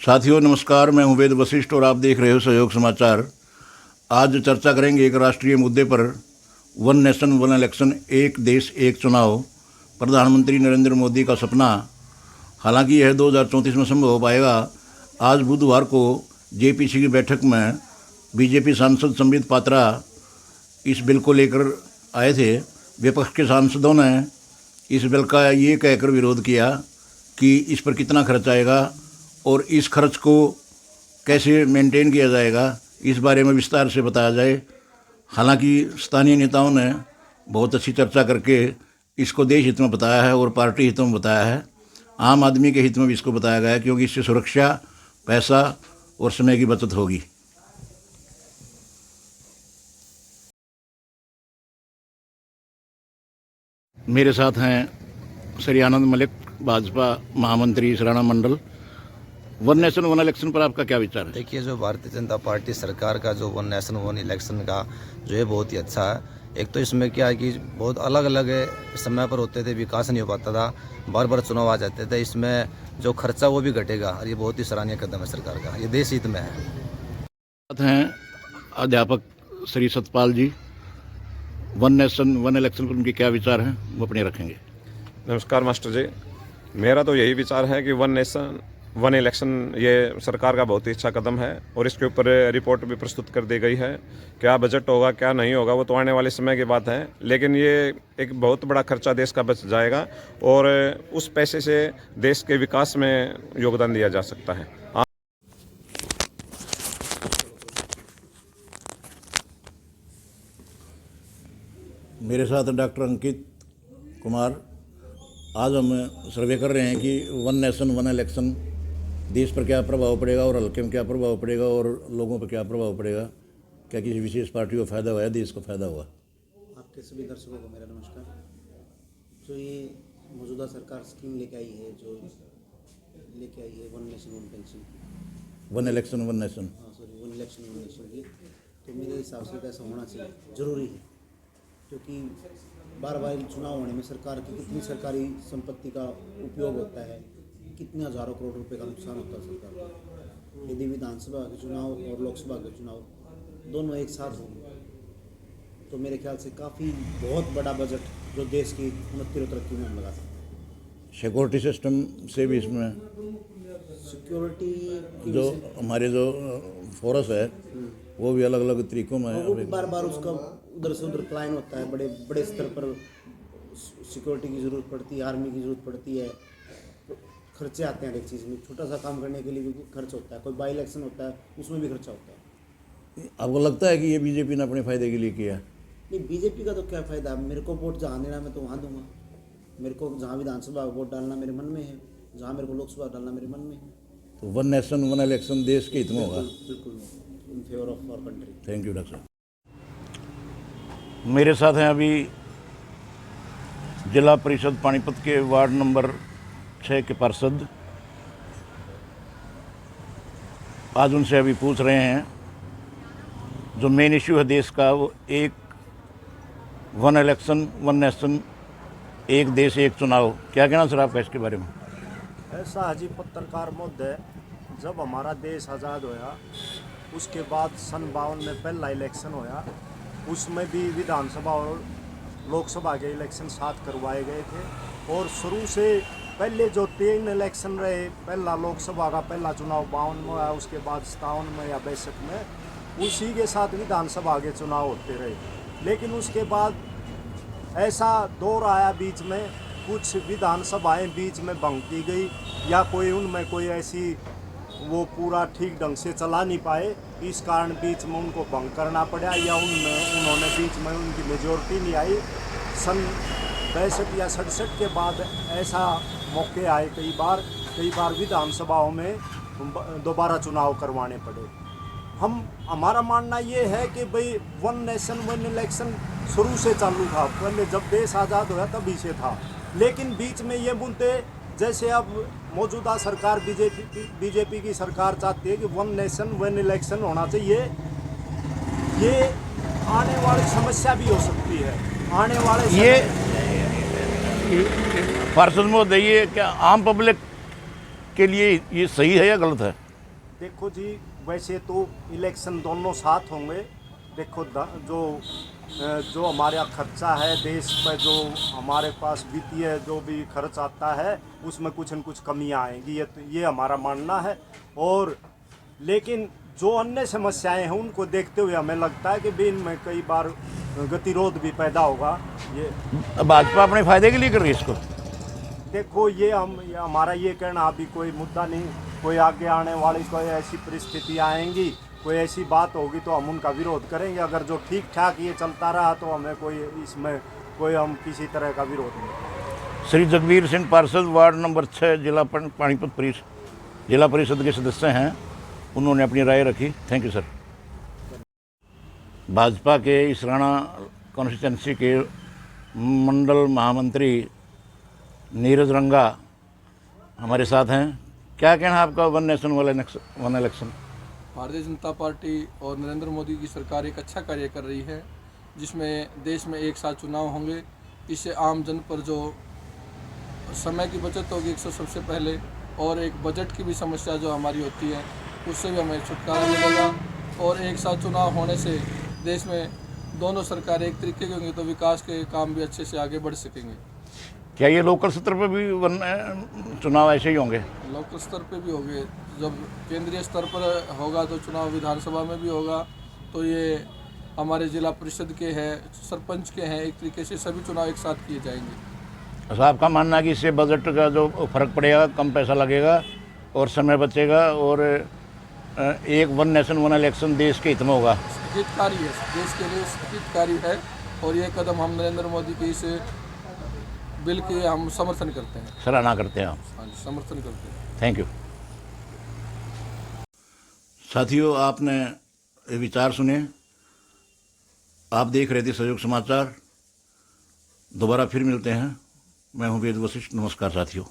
साथियों नमस्कार, मैं हूं वेद वशिष्ठ और आप देख रहे हो सहयोग समाचार। आज चर्चा करेंगे एक राष्ट्रीय मुद्दे पर, वन नेशन वन इलेक्शन, एक देश एक चुनाव, प्रधानमंत्री नरेंद्र मोदी का सपना। हालांकि यह 2034 में संभव हो पाएगा। आज बुधवार को जेपीसी की बैठक में बीजेपी सांसद संबित पात्रा इस बिल को लेकर आए थे। विपक्ष के सांसदों ने इस बिल का ये कहकर विरोध किया कि इस पर कितना खर्च आएगा और इस खर्च को कैसे मेंटेन किया जाएगा, इस बारे में विस्तार से बताया जाए। हालांकि स्थानीय नेताओं ने बहुत अच्छी चर्चा करके इसको देश हित में बताया है और पार्टी हित में बताया है। आम आदमी के हित में भी इसको बताया गया है, क्योंकि इससे सुरक्षा, पैसा और समय की बचत होगी। मेरे साथ हैं श्री आनंद मलिक, भाजपा महामंत्री सराना मंडल। वन नेशन वन इलेक्शन पर आपका क्या विचार है? देखिए, जो भारतीय जनता पार्टी सरकार का जो वन नेशन वन इलेक्शन का जो है बहुत ही अच्छा है। एक तो इसमें क्या है कि बहुत अलग अलग समय पर होते थे, विकास नहीं हो पाता था, बार बार चुनाव आ जाते थे। इसमें जो खर्चा वो भी घटेगा और ये बहुत ही सराहनीय कदम है सरकार का, ये देश हित में है। साथ हैं अध्यापक श्री सतपाल जी। वन नेशन वन इलेक्शन पर उनके क्या विचार हैं, वो अपने रखेंगे। नमस्कार मास्टर जी, मेरा तो यही विचार है कि वन नेशन वन इलेक्शन ये सरकार का बहुत ही अच्छा कदम है और इसके ऊपर रिपोर्ट भी प्रस्तुत कर दी गई है। क्या बजट होगा क्या नहीं होगा वो तो आने वाले समय की बात है, लेकिन ये एक बहुत बड़ा खर्चा देश का बच जाएगा और उस पैसे से देश के विकास में योगदान दिया जा सकता है। मेरे साथ डॉक्टर अंकित कुमार। आज हम सर्वे कर रहे हैं कि वन नेशन वन इलेक्शन देश पर क्या प्रभाव पड़ेगा और हल्के में क्या प्रभाव पड़ेगा और लोगों पर क्या प्रभाव पड़ेगा। क्या किसी विशेष पार्टी को फ़ायदा हुआ है, देश को फ़ायदा हुआ? आपके सभी दर्शकों को मेरा नमस्कार। जो ये मौजूदा सरकार स्कीम लेके आई है, one nation one pension, one election one nation, one election one nation की, तो मेरे हिसाब से ऐसा होना चाहिए, ज़रूरी है। क्योंकि बार बार चुनाव होने में सरकार की कितनी सरकारी संपत्ति का उपयोग होता है, कितने हज़ारों करोड़ रुपए का नुकसान होता है सरकार को। यदि विधानसभा के चुनाव और लोकसभा के चुनाव दोनों एक साथ हों तो मेरे ख्याल से काफ़ी बहुत बड़ा बजट जो देश की उन्नति और तरक्की में हम लगा सकते हैं। सिक्योरिटी सिस्टम से भी इसमें सिक्योरिटी जो हमारे जो फोर्स है वो भी अलग अलग तरीक़ों में वो बार बार उसका उधर से उधर प्लान होता है। बड़े बड़े स्तर पर सिक्योरिटी की ज़रूरत पड़ती है, आर्मी की ज़रूरत पड़ती है, खर्चे आते हैं हर एक चीज़ में। छोटा सा काम करने के लिए भी खर्च होता है, कोई बाई इलेक्शन होता है उसमें भी खर्चा होता है। आपको लगता है कि ये बीजेपी ने अपने फ़ायदे के लिए किया? नहीं, बीजेपी का तो क्या फ़ायदा, मेरे को वोट जहाँ देना मैं तो वहाँ दूंगा। मेरे को जहाँ विधानसभा वोट डालना मेरे मन में है, जहाँ मेरे को लोकसभा डालना मेरे मन में है। तो वन नेशन वन इलेक्शन देश के हित में होगा। बिल्कुल in favour of our country. Thank you doctor साहब। मेरे साथ हैं अभी जिला परिषद पानीपत के वार्ड नंबर 6 के पार्षद। आज उनसे अभी पूछ रहे हैं जो मेन इश्यू है देश का, वो एक वन इलेक्शन वन नेशन, एक देश एक चुनाव। क्या कहना सर आपका इसके बारे में? ऐसा अजी पत्रकार महोदय, जब हमारा देश आज़ाद होया उसके बाद सन 52 में पहला इलेक्शन होया, उसमें भी विधानसभा और लोकसभा के इलेक्शन साथ करवाए गए थे। और शुरू से पहले जो 3 इलेक्शन रहे, पहला लोकसभा का पहला चुनाव 52 में आया, उसके बाद 57 में या 62 में, उसी के साथ विधानसभा के चुनाव होते रहे। लेकिन उसके बाद ऐसा दौर आया बीच में, कुछ विधानसभाएं बीच में भंग की गई या कोई उनमें कोई ऐसी वो पूरा ठीक ढंग से चला नहीं पाए, इस कारण बीच में उनको भंग करना पड़ा या उन्होंने बीच में उनकी मेजॉरिटी नहीं आई। सन 65 या 67 के बाद ऐसा मौके आए कई बार विधानसभाओं में दोबारा चुनाव करवाने पड़े। हमारा मानना ये है कि भाई वन नेशन वन इलेक्शन शुरू से चालू था, पहले जब देश आज़ाद हुआ तभी से था। लेकिन बीच में ये मुद्दे, जैसे अब मौजूदा सरकार बीजेपी की सरकार चाहती है कि वन नेशन वन इलेक्शन होना चाहिए, ये आने वाली समस्या भी हो सकती है। आने वाले ये पार्षद महोदय, ये क्या आम पब्लिक के लिए ये सही है या गलत है? देखो जी, वैसे तो इलेक्शन दोनों साथ होंगे। देखो जो हमारा खर्चा है देश पर, जो हमारे पास वित्तीय जो भी खर्च आता है उसमें कुछ न कुछ कमियां आएंगी, ये हमारा मानना है। और लेकिन जो अन्य समस्याएं हैं उनको देखते हुए हमें लगता है कि भी इनमें कई बार गतिरोध भी पैदा होगा। ये भाजपा अपने फायदे के लिए कर रही है इसको। देखो, ये हमारा ये कहना अभी कोई मुद्दा नहीं। कोई आगे आने वाली कोई ऐसी परिस्थिति आएंगी, कोई ऐसी बात होगी तो हम उनका विरोध करेंगे। अगर जो ठीक ठाक ये चलता रहा तो हमें हम किसी तरह का विरोध नहीं। श्री जगबीर सिंह पार्षद वार्ड नंबर 6 जिला पानीपत जिला परिषद के सदस्य हैं, उन्होंने अपनी राय रखी। Thank you sir. भाजपा के इस राणा कॉन्स्टिट्यूंसी के मंडल महामंत्री नीरज रंगा हमारे साथ हैं। क्या कहना है आपका one nation one election? Bharatiya Janata party और नरेंद्र मोदी की सरकार एक अच्छा कार्य कर रही है, जिसमें देश में एक साथ चुनाव होंगे। इससे आम जन पर जो समय की बचत होगी एक सबसे पहले, और एक बजट की भी समस्या जो हमारी होती है उससे भी हमें छुटकारा मिलेगा। और एक साथ चुनाव होने से देश में दोनों सरकारें एक तरीके की होंगी तो विकास के काम भी अच्छे से आगे बढ़ सकेंगे। क्या ये लोकल स्तर पर भी चुनाव ऐसे ही होंगे? लोकल स्तर पे भी होंगे। जब केंद्रीय स्तर पर होगा तो चुनाव विधानसभा में भी होगा। तो ये हमारे जिला परिषद के हैं, सरपंच के हैं, एक तरीके से सभी चुनाव एक साथ किए जाएंगे। तो आपका मानना है कि इससे बजट का जो फर्क पड़ेगा, कम पैसा लगेगा और समय बचेगा, और एक वन नेशन वन इलेक्शन देश के हित में होगा? हितकारी है, देश के लिए हितकारी है। और ये कदम हम नरेंद्र मोदी के इस बिल के हम समर्थन करते हैं, सराहना करते हैं आप? हाँ जी, समर्थन करते हैं। Thank you. साथियों, आपने विचार सुने। आप देख रहे थे सहयोग समाचार। दोबारा फिर मिलते हैं। मैं हूं वेद वशिष्ठ। नमस्कार साथियों।